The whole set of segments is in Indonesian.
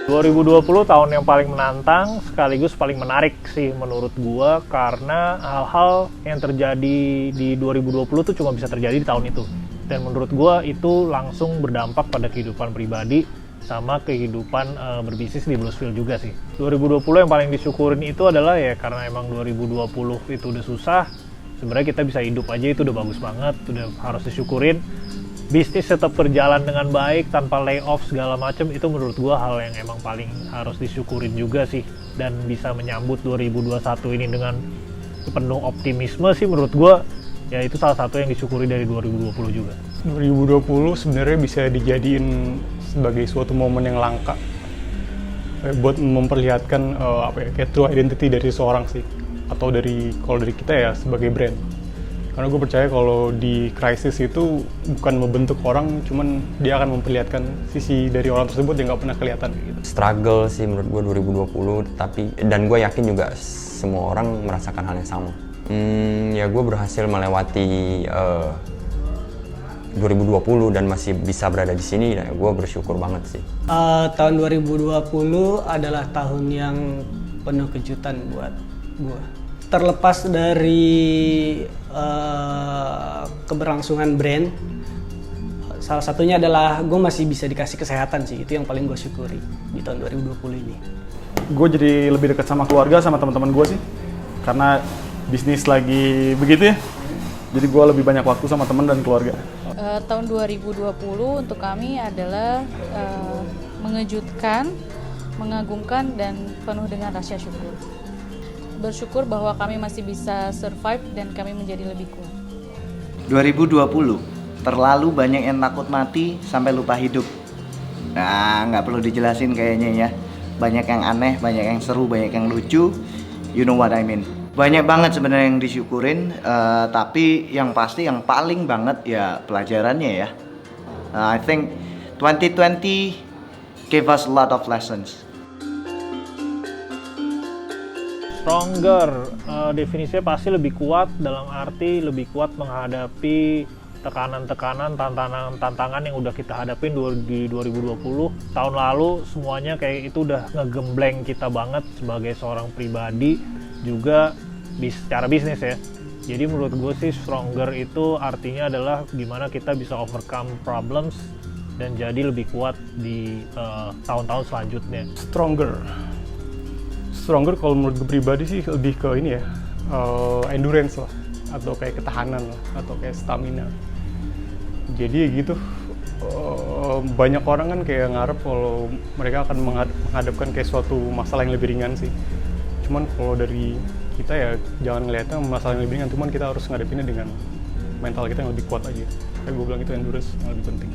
2020 tahun yang paling menantang sekaligus paling menarik sih menurut gua, karena hal-hal yang terjadi di 2020 tuh cuma bisa terjadi di tahun itu. Dan menurut gua itu langsung berdampak pada kehidupan pribadi sama kehidupan berbisnis di Bluesville juga sih. 2020 yang paling disyukurin itu adalah ya karena emang 2020 itu udah susah, sebenarnya kita bisa hidup aja itu udah bagus banget, udah harus disyukurin. Bisnis tetap berjalan dengan baik tanpa layoff segala macam, itu menurut gua hal yang emang paling harus disyukurin juga sih. Dan bisa menyambut 2021 ini dengan penuh optimisme sih menurut gua, ya itu salah satu yang disyukuri dari 2020 juga. 2020 sebenarnya bisa dijadiin sebagai suatu momen yang langka buat memperlihatkan kayak true identity dari seorang sih, atau kalau dari kita ya sebagai brand. Karena gue percaya kalau di krisis itu bukan membentuk orang, cuman dia akan memperlihatkan sisi dari orang tersebut yang nggak pernah kelihatan gitu. Struggle sih menurut gue 2020, dan gue yakin juga semua orang merasakan hal yang sama. Ya gue berhasil melewati 2020 dan masih bisa berada di sini, ya gue bersyukur banget sih. Tahun 2020 adalah tahun yang penuh kejutan buat gue. Terlepas dari keberlangsungan brand, salah satunya adalah gue masih bisa dikasih kesehatan sih, itu yang paling gue syukuri di tahun 2020 ini. Gue jadi lebih dekat sama keluarga, sama teman-teman gue sih, karena bisnis lagi begitu ya, jadi gue lebih banyak waktu sama teman dan keluarga. Tahun 2020 untuk kami adalah mengejutkan, mengagumkan, dan penuh dengan rasa syukur. Bersyukur bahwa kami masih bisa survive dan kami menjadi lebih kuat. 2020, terlalu banyak yang takut mati sampai lupa hidup. Nah, nggak perlu dijelasin kayaknya ya. Banyak yang aneh, banyak yang seru, banyak yang lucu. You know what I mean. Banyak banget sebenarnya yang disyukurin, tapi yang pasti yang paling banget ya pelajarannya ya. I think 2020 gave us a lot of lessons. Stronger, definisinya pasti lebih kuat, dalam arti lebih kuat menghadapi tekanan-tekanan, tantangan yang udah kita hadapin di 2020. Tahun lalu semuanya kayak itu udah ngegembleng kita banget sebagai seorang pribadi, juga secara bisnis ya. Jadi menurut gue sih stronger itu artinya adalah gimana kita bisa overcome problems dan jadi lebih kuat di tahun-tahun selanjutnya. Stronger kalau menurut gue pribadi sih lebih ke ini ya, endurance lah, atau kayak ketahanan lah, atau kayak stamina. Jadi gitu, banyak orang kan kayak ngarep kalau mereka akan menghadapkan kayak suatu masalah yang lebih ringan sih. Cuman kalau dari kita ya jangan ngeliatnya masalah yang lebih ringan, cuman kita harus ngadepinnya dengan mental kita yang lebih kuat aja. Kayak gue bilang itu endurance yang lebih penting.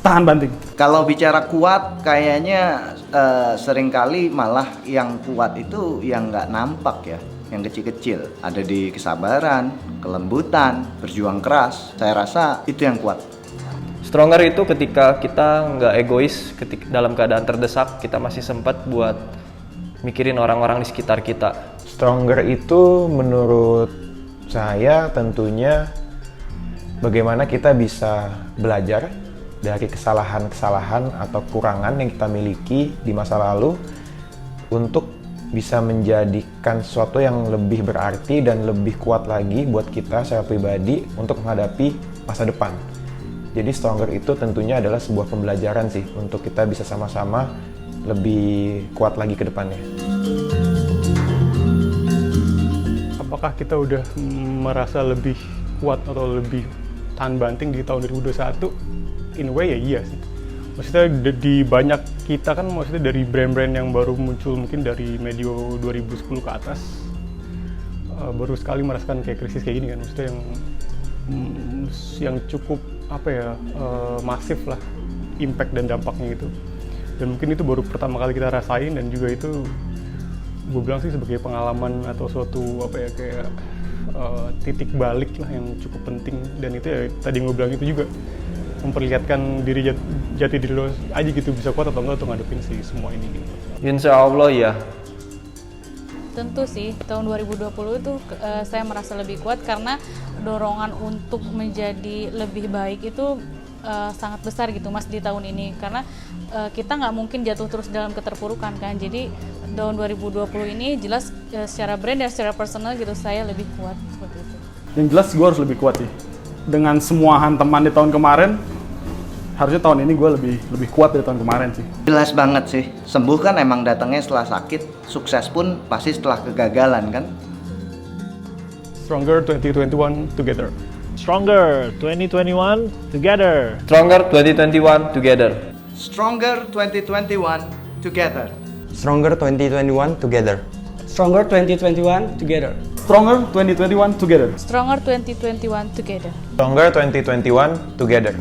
Tahan banting. Kalau bicara kuat, kayaknya seringkali malah yang kuat itu yang nggak nampak ya, yang kecil-kecil. Ada di kesabaran, kelembutan, berjuang keras. Saya rasa itu yang kuat. Stronger itu ketika kita nggak egois, ketika dalam keadaan terdesak, kita masih sempat buat mikirin orang-orang di sekitar kita. Stronger itu menurut saya tentunya bagaimana kita bisa belajar dari kesalahan-kesalahan atau kekurangan yang kita miliki di masa lalu untuk bisa menjadikan sesuatu yang lebih berarti dan lebih kuat lagi buat kita secara pribadi untuk menghadapi masa depan. Jadi stronger itu tentunya adalah sebuah pembelajaran sih untuk kita bisa sama-sama lebih kuat lagi ke depannya. Apakah kita udah merasa lebih kuat atau lebih tahan banting di tahun 2021? In a way ya iya sih. Maksudnya di banyak kita kan, maksudnya dari brand-brand yang baru muncul mungkin dari medio 2010 ke atas, baru sekali merasakan kayak krisis kayak gini kan. Maksudnya yang cukup masif lah impact dan dampaknya gitu. Dan mungkin itu baru pertama kali kita rasain, dan juga itu gue bilang sih sebagai pengalaman atau suatu titik balik lah yang cukup penting. Dan itu ya tadi gue bilang itu juga memperlihatkan jati diri lo aja gitu, bisa kuat atau enggak untuk ngadepin sih semua ini gitu. Insya Allah ya. Tentu sih, tahun 2020 itu saya merasa lebih kuat karena dorongan untuk menjadi lebih baik itu sangat besar gitu Mas di tahun ini, karena kita nggak mungkin jatuh terus dalam keterpurukan kan. Jadi tahun 2020 ini jelas secara brand dan secara personal gitu saya lebih kuat seperti itu. Yang jelas gue harus lebih kuat sih. Dengan semua hantaman di tahun kemarin, harusnya tahun ini gue lebih kuat dari tahun kemarin sih. Jelas banget sih. Sembuh kan emang datangnya setelah sakit, sukses pun pasti setelah kegagalan kan. Stronger 2021 together. Stronger 2021 together. Stronger 2021 together. Stronger 2021 together. Stronger 2021 together. Stronger 2021 together. Stronger 2021 together. Stronger 2021 together. Stronger 2021 together.